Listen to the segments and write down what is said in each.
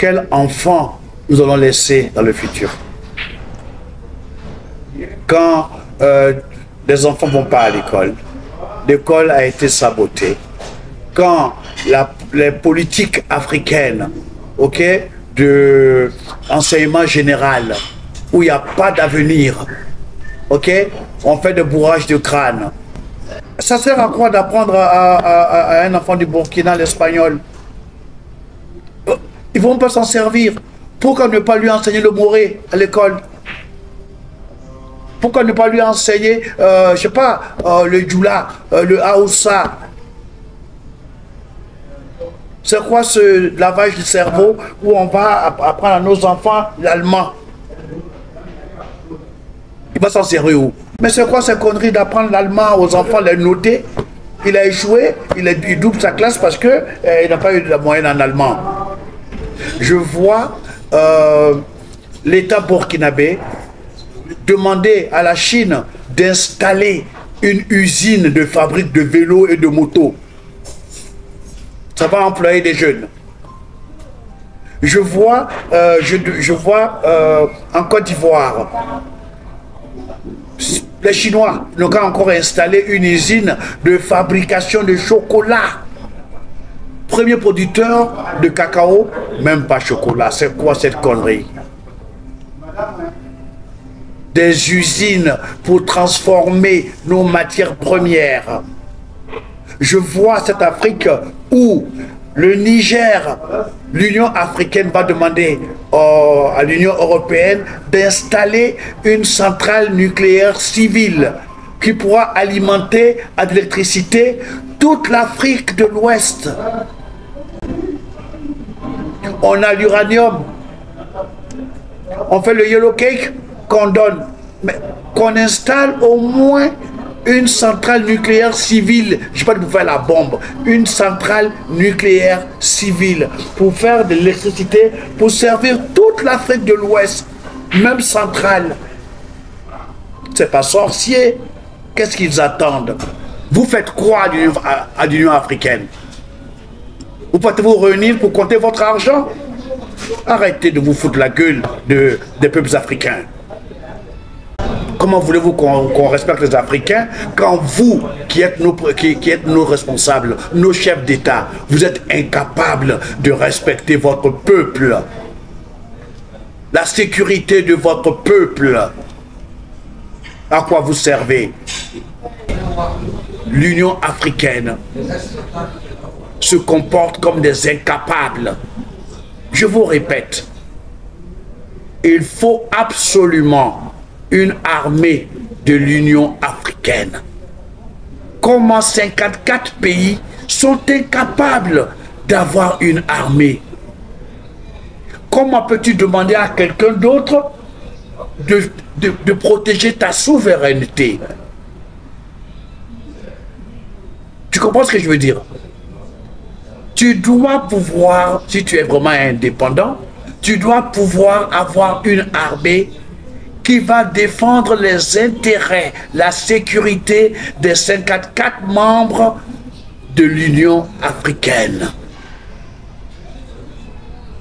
quel enfant nous allons laisser dans le futur? Quand les enfants ne vont pas à l'école, l'école a été sabotée. Quand les politiques africaines, ok, de enseignement général, où il n'y a pas d'avenir, ok, on fait des bourrages de crâne. Ça sert à quoi d'apprendre à un enfant du Burkina l'espagnol? Ils ne vont pas s'en servir. Pourquoi ne pas lui enseigner le moré à l'école? Pourquoi ne pas lui enseigner, je ne sais pas, le djoula, le haoussa? C'est quoi ce lavage du cerveau où on va apprendre à nos enfants l'allemand? Il va s'en servir où? Mais c'est quoi ces conneries d'apprendre l'allemand aux enfants, les noter? Il a échoué, il double sa classe parce qu'il n'a pas eu de moyenne en allemand. Je vois l'État burkinabé demander à la Chine d'installer une usine de fabrique de vélos et de motos. Ça va employer des jeunes. Je vois en Côte d'Ivoire, les Chinois n'ont pas encore installé une usine de fabrication de chocolat. Premier producteur de cacao, même pas chocolat. C'est quoi cette connerie? Des usines pour transformer nos matières premières. Je vois cette Afrique où le Niger, l'Union africaine va demander à l'Union européenne d'installer une centrale nucléaire civile qui pourra alimenter à de l'électricité toute l'Afrique de l'Ouest. On a l'uranium, on fait le yellow cake qu'on donne, mais qu'on installe au moins une centrale nucléaire civile, je ne sais pas pour faire la bombe, une centrale nucléaire civile pour faire de l'électricité, pour servir toute l'Afrique de l'Ouest, même centrale. C'est pas sorcier. Qu'est-ce qu'ils attendent? Vous faites quoi à l'Union africaine? Vous pouvez vous réunir pour compter votre argent? Arrêtez de vous foutre la gueule des peuples africains. Comment voulez-vous qu'on respecte les Africains quand vous, qui êtes nos responsables, nos chefs d'État, vous êtes incapables de respecter votre peuple, la sécurité de votre peuple? À quoi vous servez? L'Union africaine se comporte comme des incapables. Je vous répète, il faut absolument une armée de l'Union africaine. Comment 54 pays sont incapables d'avoir une armée? Comment peux-tu demander à quelqu'un d'autre de protéger ta souveraineté? Tu comprends ce que je veux dire? Tu dois pouvoir, si tu es vraiment indépendant, tu dois pouvoir avoir une armée qui va défendre les intérêts, la sécurité des 54 membres de l'Union africaine.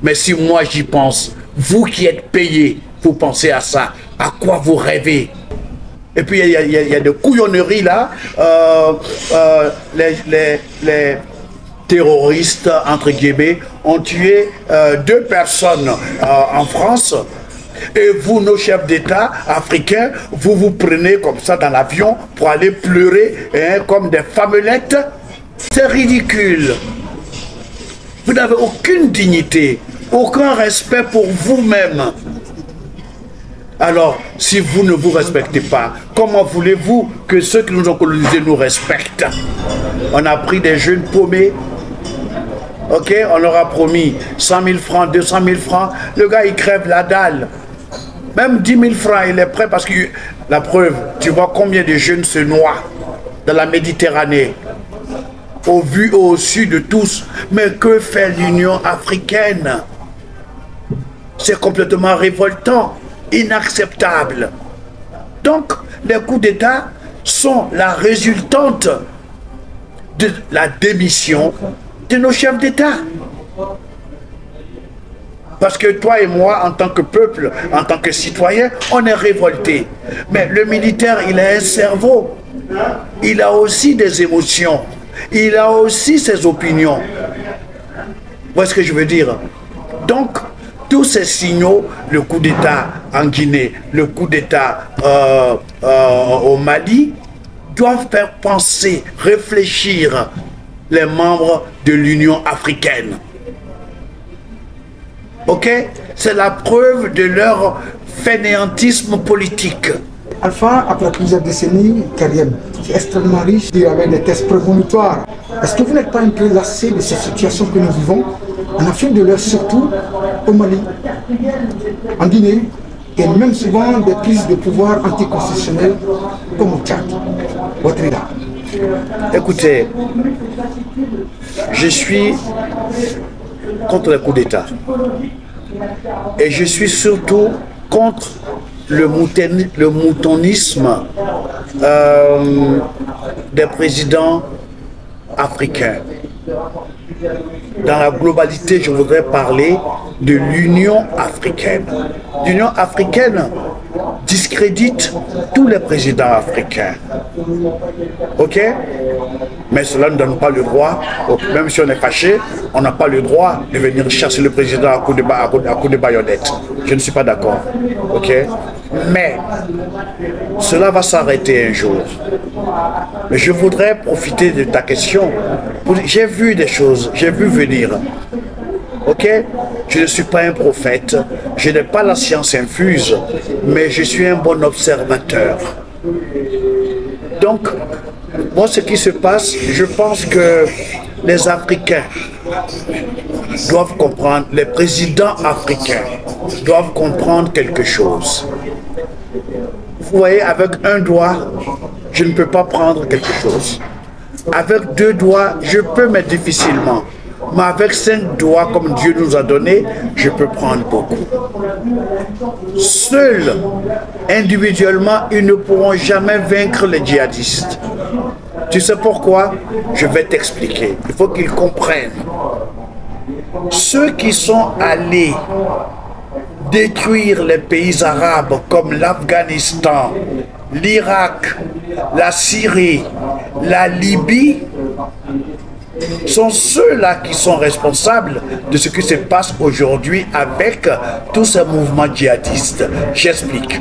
Mais si moi j'y pense, vous qui êtes payés pour penser à ça, à quoi vous rêvez? Et puis il y a des couillonneries là, les terroristes, entre guillemets, ont tué 2 personnes en France. Et vous, nos chefs d'État africains, vous vous prenez comme ça dans l'avion pour aller pleurer comme des femmelettes. C'est ridicule. Vous n'avez aucune dignité, aucun respect pour vous-même. Alors, si vous ne vous respectez pas, comment voulez-vous que ceux qui nous ont colonisés nous respectent? On a pris des jeunes paumés. Ok, on leur a promis 100 000 francs, 200 000 francs. Le gars, il crève la dalle. Même 10 000 francs, il est prêt parce que la preuve, tu vois combien de jeunes se noient dans la Méditerranée, au vu et au su de tous. Mais que fait l'Union africaine? C'est complètement révoltant, inacceptable. Donc, les coups d'État sont la résultante de la démission de nos chefs d'État. Parce que toi et moi, en tant que peuple, en tant que citoyen, on est révolté. Mais le militaire, il a un cerveau. Il a aussi des émotions. Il a aussi ses opinions. Vous voyez ce que je veux dire? Donc, tous ces signaux, le coup d'État en Guinée, le coup d'État au Mali, doivent faire penser, réfléchir les membres de l'Union africaine. Ok? C'est la preuve de leur fainéantisme politique. Alpha, après plusieurs décennies, carrière extrêmement riche, avec des tests prémonitoires. Est-ce que vous n'êtes pas un peu lassé de cette situation que nous vivons en Afrique de l'Ouest, surtout au Mali, en Guinée, et même souvent des prises de pouvoir anticonstitutionnelles comme au Tchad, au Trinidad? Écoutez, je suis contre le coup d'État. Et je suis surtout contre le moutonisme des présidents africains. Dans la globalité, je voudrais parler de l'Union africaine. L'Union africaine discrédite tous les présidents africains. Ok? Mais cela ne donne pas le droit, même si on est fâché, on n'a pas le droit de venir chasser le président à coup de baïonnette. Je ne suis pas d'accord. Ok? Mais cela va s'arrêter un jour. Mais je voudrais profiter de ta question. J'ai vu des choses, j'ai vu venir. Ok? Je ne suis pas un prophète, je n'ai pas la science infuse, mais je suis un bon observateur. Donc, moi, ce qui se passe, je pense que les Africains doivent comprendre, les présidents africains doivent comprendre quelque chose. Vous voyez, avec un doigt, je ne peux pas prendre quelque chose. Avec deux doigts, je peux, mais difficilement. Mais avec 5 doigts, comme Dieu nous a donné, je peux prendre beaucoup. Seuls, individuellement, ils ne pourront jamais vaincre les djihadistes. Tu sais pourquoi? Je vais t'expliquer. Il faut qu'ils comprennent. Ceux qui sont allés détruire les pays arabes comme l'Afghanistan, l'Irak, la Syrie, la Libye, sont ceux-là qui sont responsables de ce qui se passe aujourd'hui avec tous ces mouvements djihadistes. J'explique.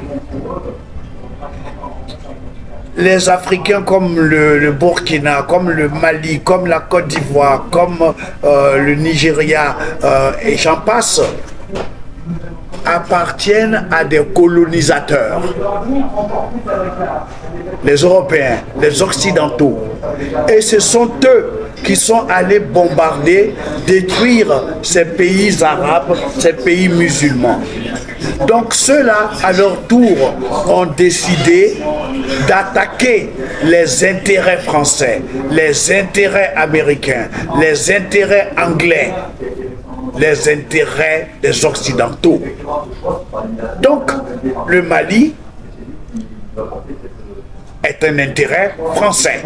Les Africains comme le Burkina, comme le Mali, comme la Côte d'Ivoire, comme le Nigeria, et j'en passe, appartiennent à des colonisateurs. Les Européens, les Occidentaux. Et ce sont eux qui sont allés bombarder, détruire ces pays arabes, ces pays musulmans. Donc ceux-là, à leur tour, ont décidé d'attaquer les intérêts français, les intérêts américains, les intérêts anglais, les intérêts des Occidentaux. Donc, le Mali est un intérêt français.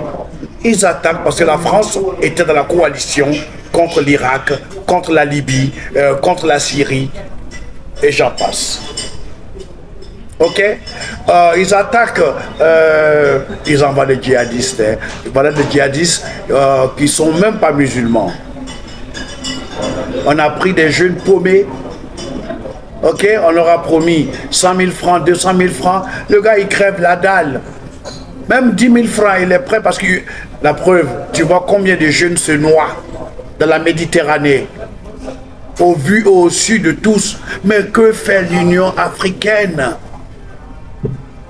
Ils attaquent parce que la France était dans la coalition contre l'Irak, contre la Libye, contre la Syrie, et j'en passe. Ok? Ils attaquent, ils envoient des djihadistes. Hein. Voilà des djihadistes qui ne sont même pas musulmans. On a pris des jeunes paumés. Ok? On leur a promis 100 000 francs, 200 000 francs. Le gars, il crève la dalle. Même 10 000 francs, il est prêt parce que la preuve, tu vois combien de jeunes se noient dans la Méditerranée, au vu et au su de tous. Mais que fait l'Union africaine?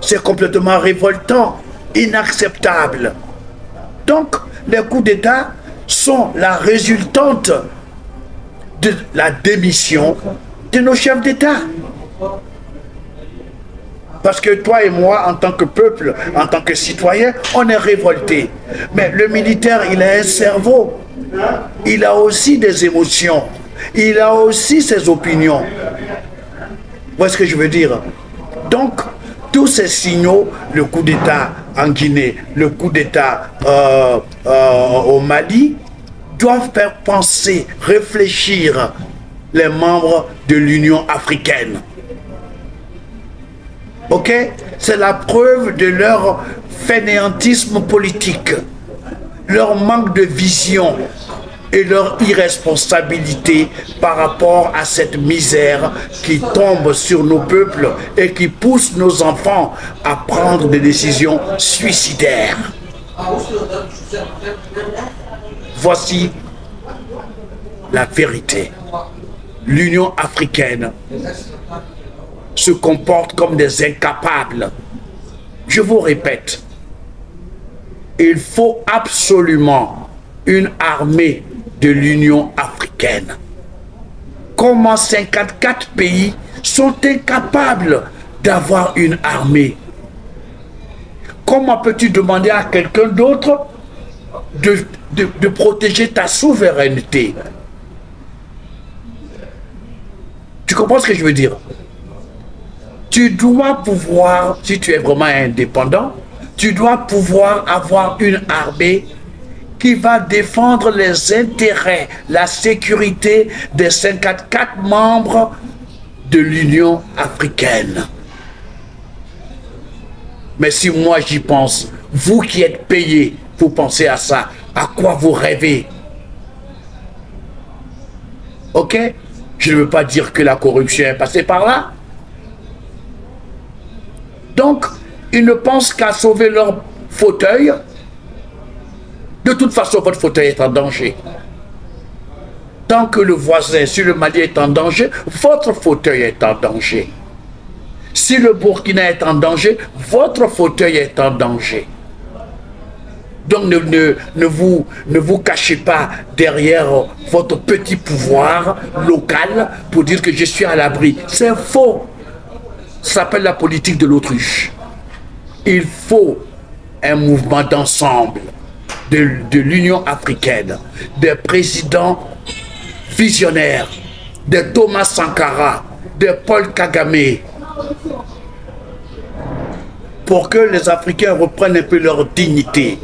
C'est complètement révoltant, inacceptable. Donc, les coups d'État sont la résultante de la démission de nos chefs d'État. Parce que toi et moi, en tant que peuple, en tant que citoyen, on est révolté. Mais le militaire, il a un cerveau. Il a aussi des émotions. Il a aussi ses opinions. Vous voyez ce que je veux dire? Donc, tous ces signaux, le coup d'État en Guinée, le coup d'État au Mali, doivent faire penser, réfléchir les membres de l'Union africaine. Ok? C'est la preuve de leur fainéantisme politique, leur manque de vision et leur irresponsabilité par rapport à cette misère qui tombe sur nos peuples et qui pousse nos enfants à prendre des décisions suicidaires. Voici la vérité. L'Union africaine se comporte comme des incapables. Je vous répète, il faut absolument une armée de l'Union africaine. Comment 54 pays sont incapables d'avoir une armée? Comment peux-tu demander à quelqu'un d'autre de protéger ta souveraineté? Tu comprends ce que je veux dire? Tu dois pouvoir, si tu es vraiment indépendant, tu dois pouvoir avoir une armée qui va défendre les intérêts, la sécurité des 54 membres de l'Union africaine. Mais si moi j'y pense, vous qui êtes payés pour penser à ça, à quoi vous rêvez? Ok? Je ne veux pas dire que la corruption est passée par là. Donc, ils ne pensent qu'à sauver leur fauteuil. De toute façon, votre fauteuil est en danger. Tant que le voisin, si le Mali est en danger, votre fauteuil est en danger. Si le Burkina est en danger, votre fauteuil est en danger. Donc ne vous cachez pas derrière votre petit pouvoir local pour dire que je suis à l'abri. C'est faux. Ça s'appelle la politique de l'autruche. Il faut un mouvement d'ensemble de l'Union africaine, des présidents visionnaires, de Thomas Sankara, de Paul Kagame, pour que les Africains reprennent un peu leur dignité.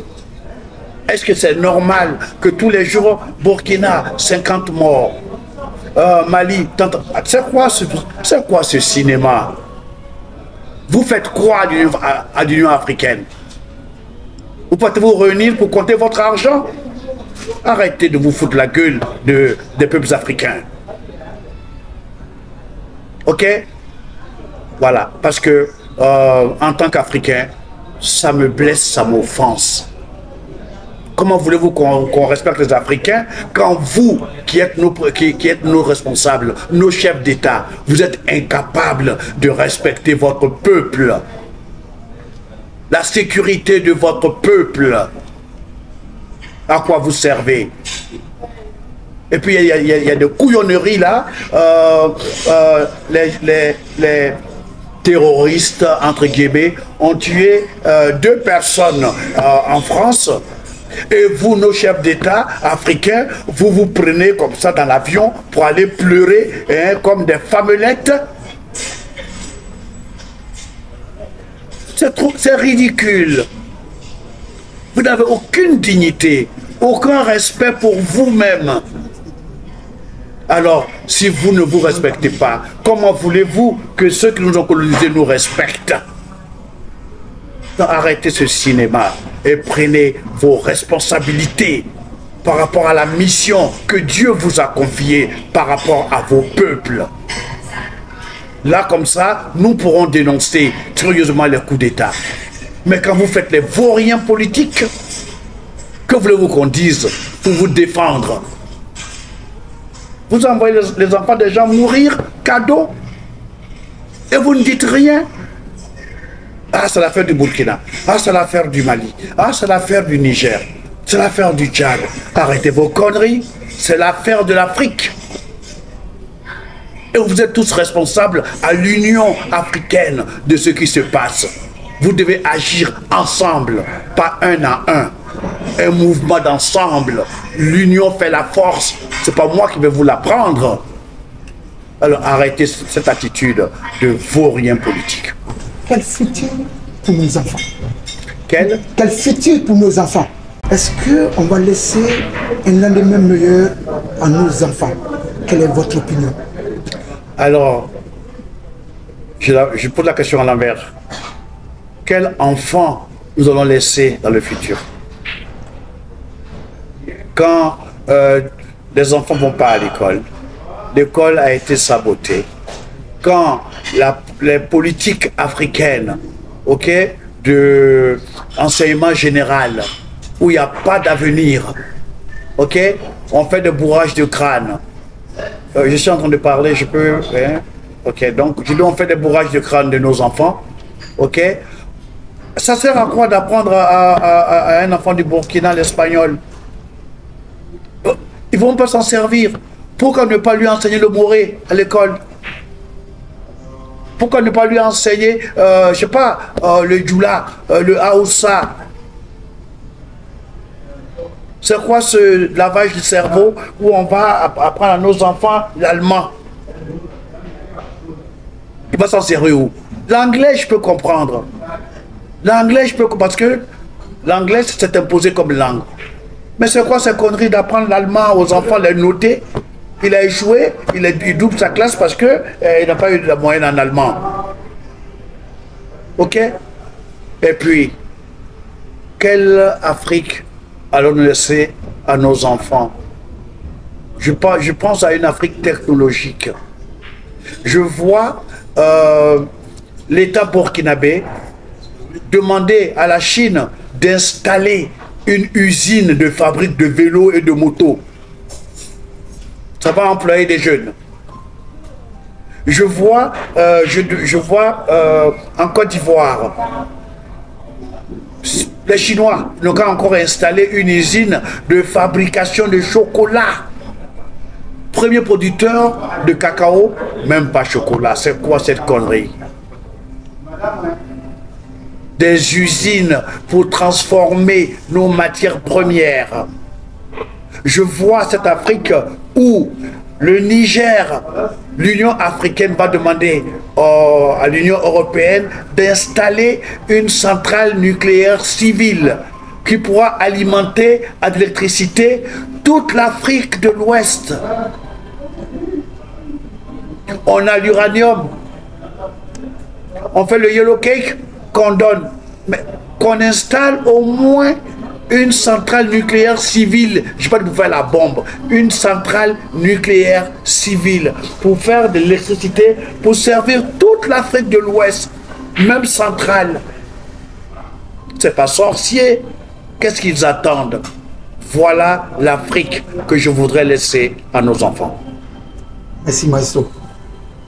Est-ce que c'est normal que tous les jours, Burkina, 50 morts, Mali, c'est quoi ce cinéma? Vous faites quoi à l'Union africaine? Vous pouvez vous réunir pour compter votre argent? Arrêtez de vous foutre la gueule des peuples africains. Ok? Voilà, parce que en tant qu'Africain, ça me blesse, ça m'offense. Comment voulez-vous qu'on respecte les Africains quand vous, qui êtes nos responsables, nos chefs d'État, vous êtes incapables de respecter votre peuple, la sécurité de votre peuple? À quoi vous servez? Et puis il y a des couillonneries là, les terroristes, entre guillemets, ont tué 2 personnes en France. Et vous, nos chefs d'État africains, vous vous prenez comme ça dans l'avion pour aller pleurer hein, comme des femmelettes. C'est ridicule. Vous n'avez aucune dignité, aucun respect pour vous-même. Alors, si vous ne vous respectez pas, comment voulez-vous que ceux qui nous ont colonisés nous respectent? Donc, arrêtez ce cinéma et prenez vos responsabilités par rapport à la mission que Dieu vous a confiée par rapport à vos peuples. Là, comme ça, nous pourrons dénoncer sérieusement les coups d'État. Mais quand vous faites les vauriens politiques, que voulez-vous qu'on dise pour vous défendre? Vous envoyez les enfants des gens mourir, cadeau, et vous ne dites rien. Ah, c'est l'affaire du Burkina. Ah, c'est l'affaire du Mali. Ah, c'est l'affaire du Niger. C'est l'affaire du Tchad. Arrêtez vos conneries. C'est l'affaire de l'Afrique. Et vous êtes tous responsables à l'Union africaine de ce qui se passe. Vous devez agir ensemble, pas un à un. Un mouvement d'ensemble. L'union fait la force. C'est pas moi qui vais vous l'apprendre. Alors arrêtez cette attitude de vaurien politique. Quel futur pour nos enfants? Quel futur pour nos enfants? Est-ce qu'on va laisser un lendemain meilleur à nos enfants? Quelle est votre opinion? Alors, je pose la question à l'envers. Quel enfant nous allons laisser dans le futur? Quand les enfants ne vont pas à l'école, l'école a été sabotée. Quand les politiques africaines, ok, de enseignement général, où il n'y a pas d'avenir, ok, on fait des bourrages de crâne. Je suis en train de parler, je peux... Hein? Ok, donc je dis on fait des bourrages de crâne de nos enfants, ok. Ça sert à quoi d'apprendre à un enfant du Burkina l'espagnol? Ils ne vont pas s'en servir. Pourquoi ne pas lui enseigner le moré à l'école? Pourquoi ne pas lui enseigner, je ne sais pas, le djoula, le haoussa? C'est quoi ce lavage du cerveau où on va apprendre à nos enfants l'allemand? Il va s'en servir où? L'anglais, je peux comprendre. L'anglais, je peux comprendre, parce que l'anglais s'est imposé comme langue. Mais c'est quoi ces conneries d'apprendre l'allemand aux enfants, les noter? Il a échoué, il double sa classe parce qu'il n'a pas eu de moyenne en allemand. Ok? Et puis, quelle Afrique allons-nous laisser à nos enfants? Je pense à une Afrique technologique. Je vois l'État burkinabé demander à la Chine d'installer une usine de fabrique de vélos et de motos. Ça va employer des jeunes. Je vois en Côte d'Ivoire, les Chinois n'ont pas encore installé une usine de fabrication de chocolat. Premier producteur de cacao, même pas chocolat. C'est quoi cette connerie? Des usines pour transformer nos matières premières. Je vois cette Afrique où le Niger, l'Union africaine va demander à l'Union européenne d'installer une centrale nucléaire civile qui pourra alimenter à de l'électricité toute l'Afrique de l'Ouest. On a l'uranium, on fait le yellow cake qu'on donne, mais qu'on installe au moins une centrale nucléaire civile, je ne sais pas pour faire la bombe, une centrale nucléaire civile pour faire de l'électricité, pour servir toute l'Afrique de l'Ouest, même centrale. C'est pas sorcier. Qu'est-ce qu'ils attendent? Voilà l'Afrique que je voudrais laisser à nos enfants. Merci Maestro.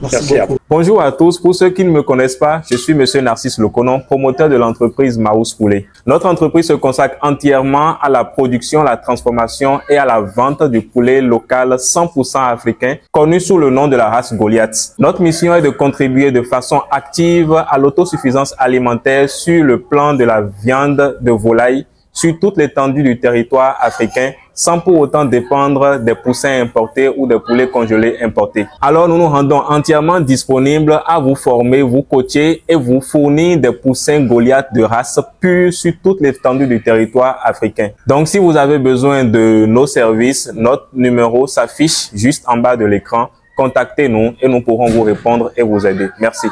Merci à vous. Bonjour à tous. Pour ceux qui ne me connaissent pas, je suis Monsieur Narcisse Leconon, promoteur de l'entreprise Maous Poulet. Notre entreprise se consacre entièrement à la production, la transformation et à la vente du poulet local 100% africain, connu sous le nom de la race Goliath. Notre mission est de contribuer de façon active à l'autosuffisance alimentaire sur le plan de la viande de volaille sur toute l'étendue du territoire africain, sans pour autant dépendre des poussins importés ou des poulets congelés importés. Alors nous nous rendons entièrement disponibles à vous former, vous coacher et vous fournir des poussins Goliath de race pure sur toute l'étendue du territoire africain. Donc si vous avez besoin de nos services, notre numéro s'affiche juste en bas de l'écran. Contactez-nous et nous pourrons vous répondre et vous aider. Merci.